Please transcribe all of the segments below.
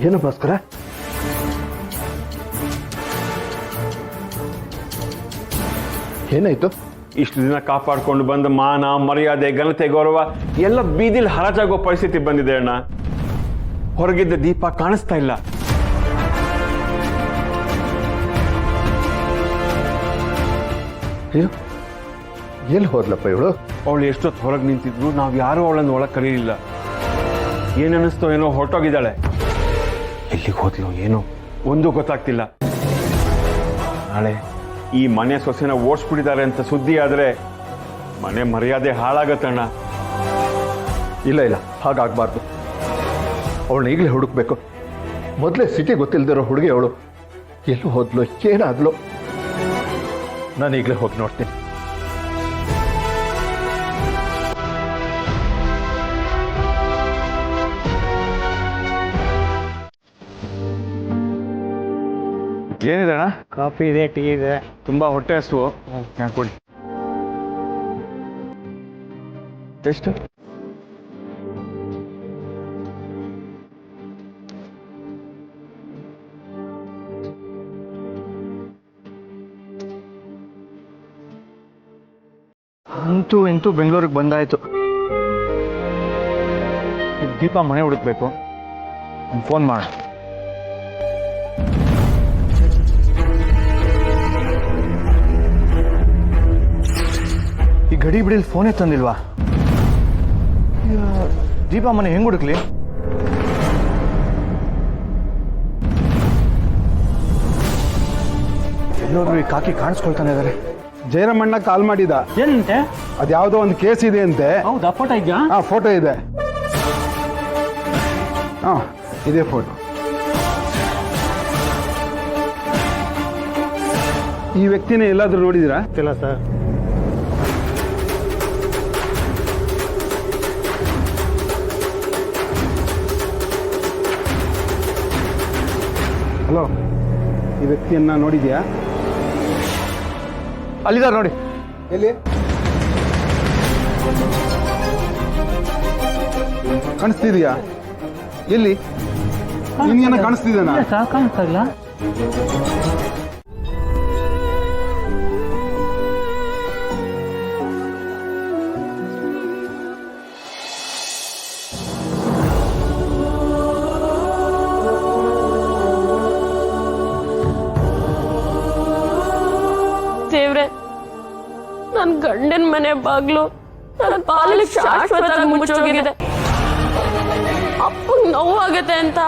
ಏನು ಭಾಸ್ಕರ? ಏನಾಯ್ತು? ಇಷ್ಟು ದಿನ ಕಾಪಾಡ್ಕೊಂಡು ಬಂದ ಮಾನ ಮರ್ಯಾದೆ ಘನತೆ ಗೌರವ ಎಲ್ಲ ಬೀದಿಲಿ ಹರಾಜಾಗೋ ಪರಿಸ್ಥಿತಿ ಬಂದಿದೆ ಅಣ್ಣ. ಹೊರಗಿದ್ದ ದೀಪ ಕಾಣಿಸ್ತಾ ಇಲ್ಲ. ಅಯ್ಯೋ, ಎಲ್ಲಿ ಹೋದ್ಲಪ್ಪ ಇವಳು? ಅವಳು ಎಷ್ಟೊತ್ತು ಹೊರಗೆ ನಿಂತಿದ್ರು ನಾವು ಯಾರೂ ಅವಳನ್ನು ಒಳಗೆ ಕರೀಲಿಲ್ಲ. ಏನನ್ನಿಸ್ತೋ ಏನೋ ಹೊರಟೋಗಿದ್ದಾಳೆ. ಎಲ್ಲಿಗೆ ಹೋದ್ಲು ಏನೋ ಒಂದು ಗೊತ್ತಾಗ್ತಿಲ್ಲ. ನಾಳೆ ಈ ಮನೆ ಸೊಸೆನ ಓಡಿಸ್ಬಿಟ್ಟಿದ್ದಾರೆ ಅಂತ ಸುದ್ದಿ ಆದ್ರೆ ಮನೆ ಮರ್ಯಾದೆ ಹಾಳಾಗತ್ತಣ್ಣ. ಇಲ್ಲ ಇಲ್ಲ, ಹಾಗಾಗಬಾರ್ದು. ಅವಳನ್ನ ಈಗಲೇ ಹುಡುಕ್ಬೇಕು. ಮೊದಲೇ ಸಿಟಿ ಗೊತ್ತಿಲ್ದಿರೋ ಹುಡುಗಿ ಅವಳು. ಎಲ್ಲೂ ಹೋದ್ಲು, ಏನಾದ್ಲು? ನಾನು ಈಗಲೇ ಹೋಗಿ ನೋಡ್ತೀನಿ. ಏನಿದೆ ಅಣ್ಣ? ಕಾಫಿ ಇದೆ, ಟೀ ಇದೆ. ತುಂಬಾ ಹೊಟ್ಟೆ ಹಸುವು. ಕೊಡಿ. ಎಷ್ಟು? ಅಂತೂ ಇಂತೂ ಬೆಂಗಳೂರಿಗೆ ಬಂದಾಯ್ತು. ದೀಪ ಮನೆ ಹುಡುಕ್ಬೇಕು. ಫೋನ್ ಮಾಡ. ಈ ಗಡಿ ಬಿಡಿಲಿ ಫೋನೇ ತಂದಿಲ್ವಾ? ದೀಪ ಮನೆ ಹೆಂಗ್ ಹುಡುಕ್ಲಿ? ಎಲ್ಲೋದ್ರು ಈ ಕಾಕಿ ಕಾಣಿಸ್ಕೊಳ್ತಾನೆ ಇದಾರೆ. ಜಯರಾಮಣ್ಣ ಕಾಲ್ ಮಾಡಿದ. ಏನಂತೆ? ಅದ್ಯಾವುದೋ ಒಂದು ಕೇಸ್ ಇದೆ ಅಂತೆ. ಹೌದಾ? ಫೋಟೋ ಇದೆಯಾ? ಹಾ, ಫೋಟೋ ಇದೆ. ಹಾ, ಇದೇ ಫೋಟೋ. ಈ ವ್ಯಕ್ತಿನ ಎಲ್ಲಾದ್ರೂ ನೋಡಿದಿರಾ? ಇಲ್ಲ ಸರ್. ಹಲೋ, ಈ ವ್ಯಕ್ತಿಯನ್ನ ನೋಡಿದ್ಯಾ? ಅಲ್ಲಿದ್ದಾರೆ ನೋಡಿ. ಎಲ್ಲಿ ಕಾಣಿಸ್ತಿದ್ಯಾ? ಎಲ್ಲಿ ನಿನ್ಗೇನ ಕಾಣಿಸ್ತಿದ್ದಾನ? ಕಾಣಿಸ್ತಾ ಇಲ್ಲ. ದೇವ್ರೆ, ನನ್ನ ಗಂಡನ ಮನೆ ಬಾಗ್ಲು ನನ್ನ ಪಾಲಿಗೆ ಶಾಶ್ವತವಾಗಿ ಮುಚ್ಚೋಗಿದೆ. ಅಪ್ಪಂಗೆ ನೋವಾಗತ್ತೆ ಅಂತ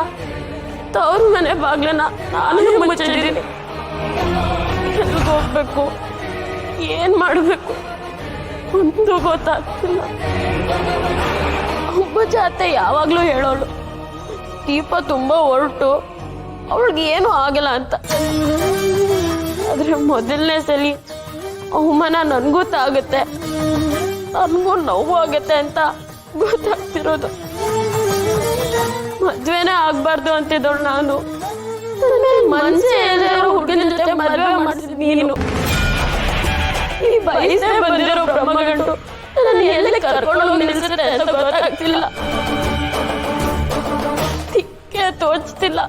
ತವ್ರ ಮನೆ ಬಾಗ್ಲನ್ನ ನಾನು ಮುಚ್ಚಿದ್ದೀನಿ. ಎಲ್ಲಿಗೆ ಹೋಗ್ಬೇಕು, ಏನ್ ಮಾಡಬೇಕು ಒಂದು ಗೊತ್ತಾಗ್ತಿಲ್ಲ. ಒಬ್ಬ ಜಾತೆ ಯಾವಾಗ್ಲೂ ಹೇಳೋಳು ದೀಪ ತುಂಬಾ ಹೊರಟು ಅವಳಿಗೆ ಏನು ಆಗಲ್ಲ ಅಂತ. ಆದ್ರೆ ಮೊದಲನೇ ಸಲ ಅವಮಾನ ನನ್ಗೂ ತಾಗುತ್ತೆ, ನನ್ಗೂ ನೋವು ಆಗತ್ತೆ ಅಂತ ಗೊತ್ತಾಗ್ತಿರೋದು. ಮದ್ವೆನೇ ಆಗ್ಬಾರ್ದು ಅಂತಿದ್ದವಳು ನಾನು. ಮನ್ಸೇ ಹುಡುಗನ ಜೊತೆ ಮದ್ವೆ ಮಾಡಿಸಿದ್ ನೀನು. ಈ ಬಯಸೇ ಬಂದಿರೋ ಬ್ರಹ್ಮಗಂಟು ನನ್ನ ಎಲ್ಲಿ ಕರ್ಕೊಂಡೋಗಿ ನಿಲ್ಲಿಸುತ್ತೆ ಅಂತ ಗೊತ್ತಾಗ್ತಿಲ್ಲ. ತಿಕ್ಕೆ ತೋಚ್ತಿಲ್ಲ.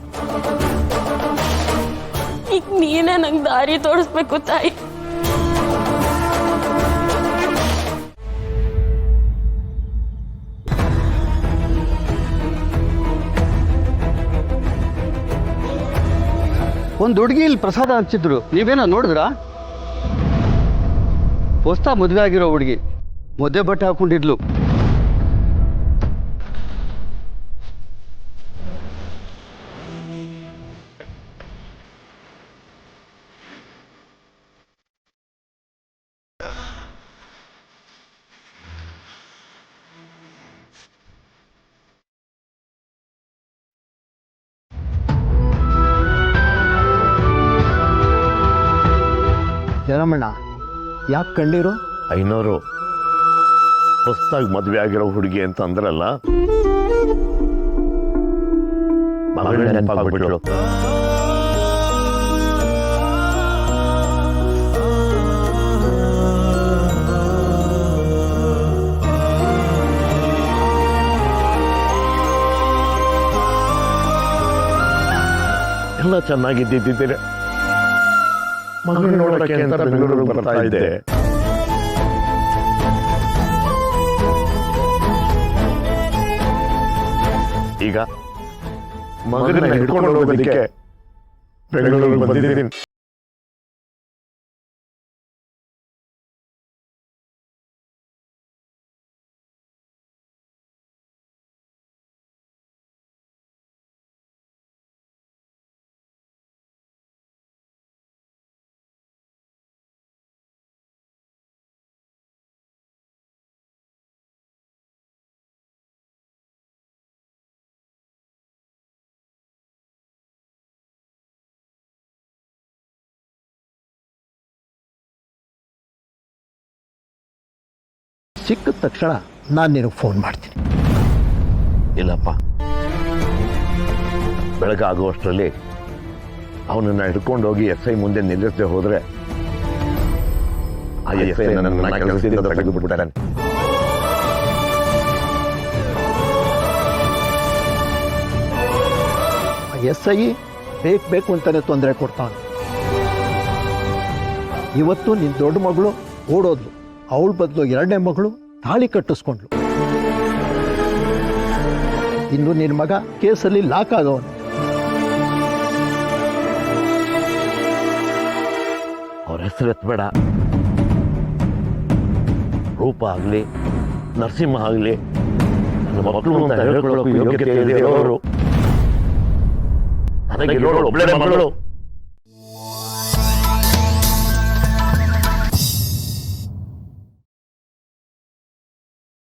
ಈಗ ನೀನೇ ನಂಗೆ ದಾರಿ ತೋರಿಸ್ಬೇಕು ತಾಯಿ. ಒಂದು ಹುಡುಗಿ ಇಲ್ಲಿ ಪ್ರಸಾದ ಹಂಚಿದ್ರು, ನೀವೇನೋ ನೋಡಿದ್ರಾ? ಹೊಸ್ತಾ ಮದುವೆ ಆಗಿರೋ ಹುಡುಗಿ, ಮದುವೆ ಬಟ್ಟೆ ಹಾಕೊಂಡಿದ್ಲು. ಜಯರಾಮಣ್ಣ, ಯಾಕೆ ಕಂಡೀರು? 500 ಹೊಸದಾಗಿ ಮದುವೆ ಆಗಿರೋ ಹುಡುಗಿ ಅಂತ ಅಂದ್ರಲ್ಲ, ಮಗಳ ನೆನಪಾಗ್ಬಿಟ್ರು. ಎಲ್ಲ ಚೆನ್ನಾಗಿದ್ದಿದ್ದರೆ ಮಗನ ನೋಡಕ್ಕೆ ಅಂತ ಬೆಂಗಳೂರಿಗೆ ಬರ್ತಾ ಇದ್ದೆ. ಈಗ ಮಗನ ಹಿಡ್ಕೊಂಡು ಹೋಗೋದಕ್ಕೆ ಬೆಂಗಳೂರಿಗೆ ಬಂದಿದ್ದೀನಿ. ಸಿಕ್ಕಿದ ತಕ್ಷಣ ನಾನು ನಿನಗೆ ಫೋನ್ ಮಾಡ್ತೀನಿ. ಇಲ್ಲಪ್ಪ, ಬೆಳಗಾಗುವಷ್ಟರಲ್ಲಿ ಅವನನ್ನ ಹಿಡ್ಕೊಂಡು ಹೋಗಿ SI ಮುಂದೆ ನಿಲ್ಲಿಸದೆ ಹೋದ್ರೆ ಆ SI ನನ್ನ ಕೆಲಸದಿಂದ ತೆಗೆದುಬಿಡ್ತಾನೆ. SI ಬೇಕು ಅಂತಾನೆ ತೊಂದರೆ ಕೊಡ್ತಾನೆ. ಇವತ್ತು ನಿನ್ನ ದೊಡ್ಡ ಮಗಳು ಓಡೋದ್ಲು, ಅವಳ ಬದಲು ಎರಡನೇ ಮಗಳು ತಾಳಿ ಕಟ್ಟಿಸ್ಕೊಂಡ್ಲು. ಇನ್ನು ನಿನ್ನ ಮಗ ಕೇಸಲ್ಲಿ ಲಾಕ್ ಆಗವನು. ಅವ್ರ ಹೆಸರು ಎತ್ತಬೇಡ. ರೂಪ ಆಗಲಿ ನರಸಿಂಹ ಆಗಲಿ ನನ್ನ ಮಕ್ಕಳು ಅಂತ ಹೇಳ್ಕೊಳ್ಳೋಕೆ ಯೋಗ್ಯತೆ ಇರೋರು. ನನಗೆ ಒಬ್ಬಳೇ ಮಗಳು.